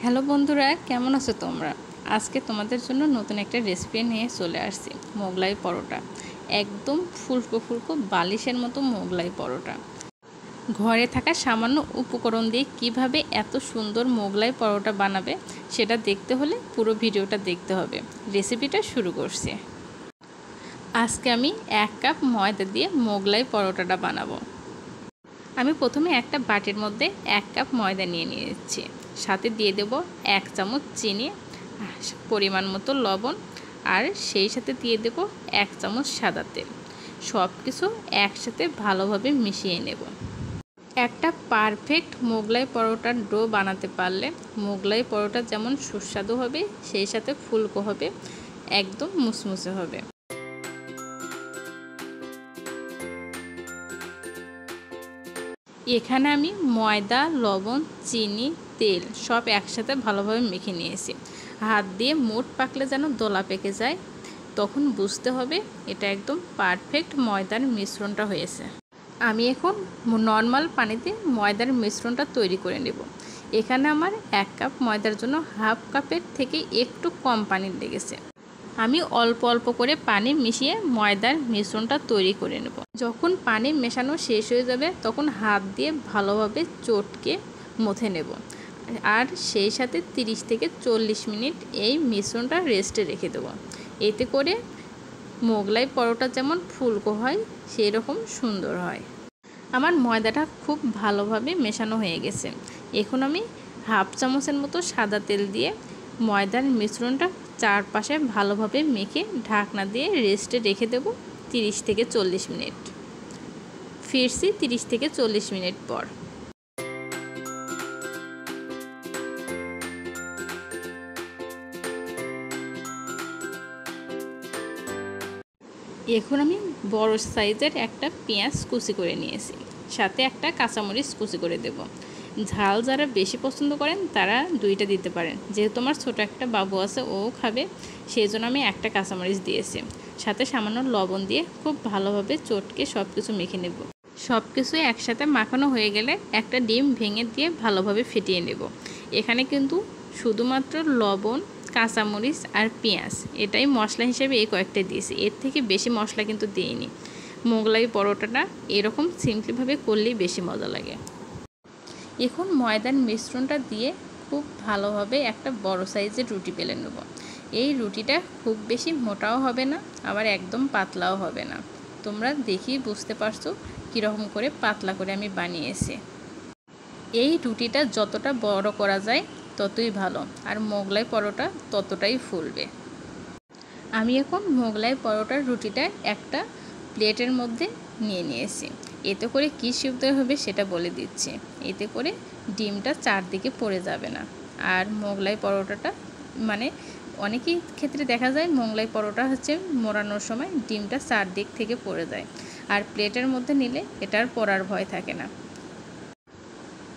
Hello বন্ধুরা, কেমন আছো তোমরা? আজকে তোমাদের জন্য নতুন একটা রেসিপি নিয়ে চলে আসছি। মোগলাই পরোটা, একদম ফুলকো ফুলকো বালিশের মতো মোগলাই পরোটা। ঘরে থাকা সামান্য উপকরণ দিয়ে কিভাবে এত সুন্দর মোগলাই পরোটা বানাবে সেটা দেখতে হলে পুরো ভিডিওটা দেখতে হবে। রেসিপিটা শুরু করছি। আজকে আমি 1 কাপ ময়দা দিয়ে মোগলাই পরোটাটা বানাবো। আমি প্রথমে একটা বাটির মধ্যে 1 কাপ ময়দা নিয়ে নিয়েছি। সাথে দিয়ে দেব 1 চামচ চিনি, পরিমাণ মতো লবণ, আর সেই সাথে দিয়ে দেব 1 চামচ সাদা তেল। সব কিছু একসাথে ভালোভাবে মিশিয়ে নেব। একটা পারফেক্ট মোগলাই পরোটার ডো বানাতে পারলে মোগলাই পরোটা যেমন সুস্বাদু হবে, সেই সাথে ফুলকো হবে, একদম মুসমুসে হবে। এখানে আমি ময়দা, লবণ, চিনি, তেল সব একসাথে ভালোভাবে মেখে নিয়েছি। হাত দিয়ে মুঠ পাকলে যেন দোলা পেকে যায়, তখন বুঝতে হবে এটা একদম পারফেক্ট ময়দার মিশ্রণটা হয়েছে। আমি এখন নর্মাল পানিতে ময়দার মিশ্রণটা তৈরি করে নেব। এখানে আমার 1 কাপ ময়দার জন্য হাফ কাপের থেকে একটু কম পানি লেগেছে। আমি অল্প অল্প করে পানি মিশিয়ে ময়দার মিশ্রণটা তৈরি করে নেব। যখন পানি মেশানো শেষ হয়ে যাবে তখন হাত দিয়ে ভালোভাবে চটকে মথে নেব, আর সেই সাথে 30 থেকে 40 মিনিট এই মিশ্রণটা রেস্টে রেখে দেব। এতে করে মোগলাই পরোটা যেমন ফুলকো হয় সেই রকম সুন্দর হয়। আমার ময়দাটা খুব ভালোভাবে মেশানো হয়ে গেছে। এখন আমি হাফ চামচের মতো সাদা তেল দিয়ে ময়দার মিশ্রণটা চারপাশে ভালোভাবে মেখে ঢাকনা দিয়ে রেস্টে রেখে দেব 30 থেকে 40 মিনিট। ফিরছি 30 থেকে 40 মিনিট পর। এখন আমি বড় সাইজের একটা পেঁয়াজ কুচি করে নিয়েছি, সাথে একটা কাঁচামরিচ কুচি করে দেব। ঝাল যারা বেশি পছন্দ করেন তারা 2টা দিতে পারেন। যেহেতু আমার ছোট একটা বাবু আছে, ও খাবে, সেই জন্য আমি একটা কাঁচামরিচ দিয়েছি। সাথে সামান্য লবণ দিয়ে খুব ভালোভাবে চটকে সব কিছু মেখে নেব। সব কিছু একসাথে মাখানো হয়ে গেলে একটা ডিম ভেঙে দিয়ে ভালোভাবে ফেটিয়ে নেব। এখানে কিন্তু শুধুমাত্র লবণ, কাঁচামরিচ আর পেঁয়াজ এটাই মশলা হিসেবে এই কয়েকটা দিয়েছি, এর থেকে বেশি মশলা কিন্তু দিইনি। মোগলাই পরোটাটা এরকম সিম্পলিভাবে করলেই বেশি মজা লাগে। এখন ময়দার মিশ্রণটা দিয়ে খুব ভালোভাবে একটা বড় সাইজের রুটি বেলে নেব। এই রুটিটা খুব বেশি মোটাও হবে না, আবার একদম পাতলাও হবে না। তোমরা দেখি বুঝতে পারছো কীরকম করে পাতলা করে আমি বানিয়েছি। এই রুটিটা যতটা বড় করা যায় ততই ভালো, আর মোগলাই পরোটা ততটাই ফুলবে। আমি এখন মোগলাই পরোটার রুটিটা একটা প্লেটের মধ্যে নিয়ে নিয়েছি। এতে করে কী সুবিধা হবে সেটা বলে দিচ্ছি। এতে করে ডিমটা চারদিকে পড়ে যাবে না। আর মোগলাই পরোটাটা মানে অনেকেই ক্ষেত্রে দেখা যায় মোগলাই পরোটা হচ্ছে মোড়ানোর সময় ডিমটা চারদিক থেকে পড়ে যায়, আর প্লেটের মধ্যে নিলে এটার পড়ার ভয় থাকে না।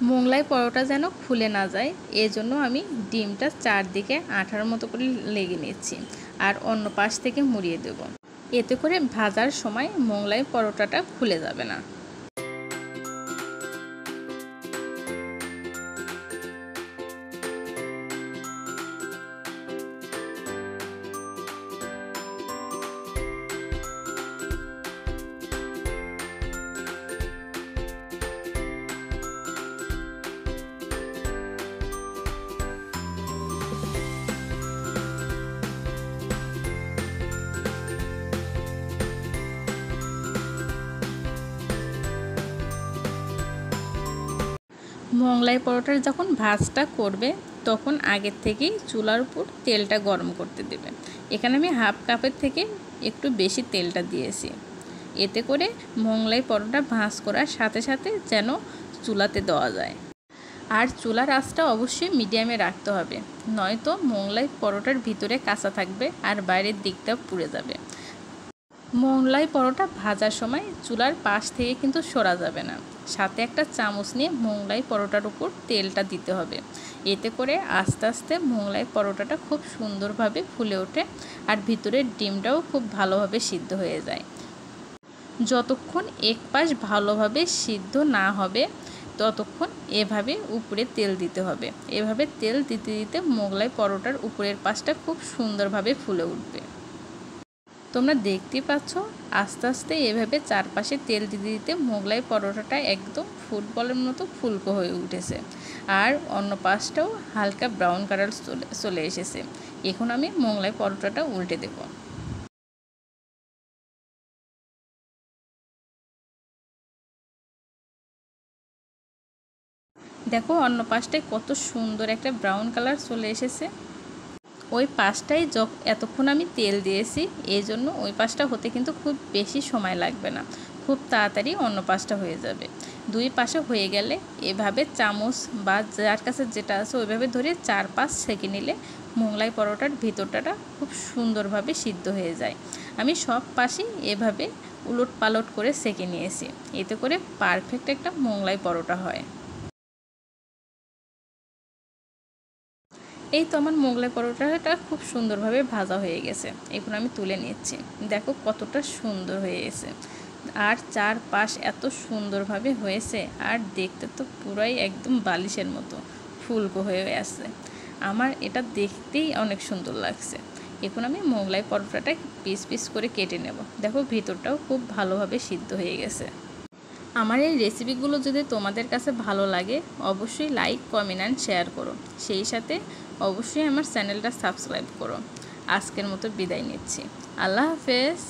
মোগলাই পরোটা যেন খুলে না যায় এজন্য আমি ডিমটা চারদিকে আঠার মতো করে লেগে নিচ্ছি, আর অন্য পাশ থেকে মুড়িয়ে দেব। এতে করে ভাজার সময় মোগলাই পরোটাটা খুলে যাবে না। মোগলাই পরোটার যখন ভাজটা করবে তখন আগের থেকেই চুলার উপর তেলটা গরম করতে দেবে। এখানে আমি হাফ কাপের থেকে একটু বেশি তেলটা দিয়েছি। এতে করে মোগলাই পরোটা ভাজ করার সাথে সাথে যেন চুলাতে দেওয়া যায়। আর চুলার আঁচটা অবশ্যই মিডিয়ামে রাখতে হবে, নয়তো মোগলাই পরোটার ভিতরে কাঁচা থাকবে আর বাইরের দিকটা পুড়ে যাবে। মোগলাই পরোটা ভাজার সময় চুলার পাশ থেকে কিন্তু সরা যাবে না। সাথে একটা চামচ নিয়ে মোগলাই পরোটার উপর তেলটা দিতে হবে। এতে করে আস্তে আস্তে মোগলাই পরোটাটা খুব সুন্দরভাবে ফুলে ওঠে, আর ভিতরের ডিমটাও খুব ভালোভাবে সিদ্ধ হয়ে যায়। যতক্ষণ এক পাশ ভালোভাবে সিদ্ধ না হবে ততক্ষণ এভাবে উপরে তেল দিতে হবে। এভাবে তেল দিতে দিতে মোগলাই পরোটার উপরের পাশটা খুব সুন্দরভাবে ফুলে উঠবে। তোমরা দেখতেই পাচ্ছ আস্তে আস্তে এভাবে চারপাশে তেল দিতে দিতে মোগলাই পরোটাটা একদম ফুটবলের মতো ফুলকো হয়ে উঠেছে, আর অন্য পাশটাও হালকা ব্রাউন কালার চলে এসেছে। এখন আমি মোগলাই পরোটাটা উল্টে দেব। দেখো অন্য পাশটায় কত সুন্দর একটা ব্রাউন কালার চলে এসেছে। ওই পাশটাই এতক্ষণ আমি তেল দিয়েছি, এই জন্য ওই পাশটা হতে কিন্তু খুব বেশি সময় লাগবে না, খুব তাড়াতাড়ি অন্য পাশটা হয়ে যাবে। দুই পাশে হয়ে গেলে এভাবে চামচ বা যার কাছে যেটা আছে ওইভাবে ধরে 4-5 সেঁকে নিলে মোগলাই পরোটার ভিতরটা খুব সুন্দরভাবে সিদ্ধ হয়ে যায়। আমি সব পাশেই এভাবে উলট পালট করে সেঁকে নিয়েছি, এতে করে পারফেক্ট একটা মোগলাই পরোটা হয়। এই তো আমার মোগলাই পরোটাটা খুব সুন্দরভাবে ভাজা হয়ে গেছে। এখন আমি তুলে নিচ্ছি। দেখো কতটা সুন্দর হয়ে গেছে, আর চারপাশ এত সুন্দরভাবে হয়েছে, আর দেখতে তো পুরাই একদম বালিশের মতো ফুলকো হয়ে আছে। আমার এটা দেখতেই অনেক সুন্দর লাগছে। এখন আমি মোগলাই পরোটাটা পিস পিস করে কেটে নেব। দেখো ভিতরটাও খুব ভালোভাবে সিদ্ধ হয়ে গেছে। আমার এই রেসিপিগুলো যদি তোমাদের কাছে ভালো লাগে অবশ্যই লাইক, কমেন্ট অ্যান্ড শেয়ার করো। সেই সাথে অবশ্যই আমার চ্যানেলটা সাবস্ক্রাইব করো। আজকের মতো বিদায় নিচ্ছি। আল্লাহ হাফেজ।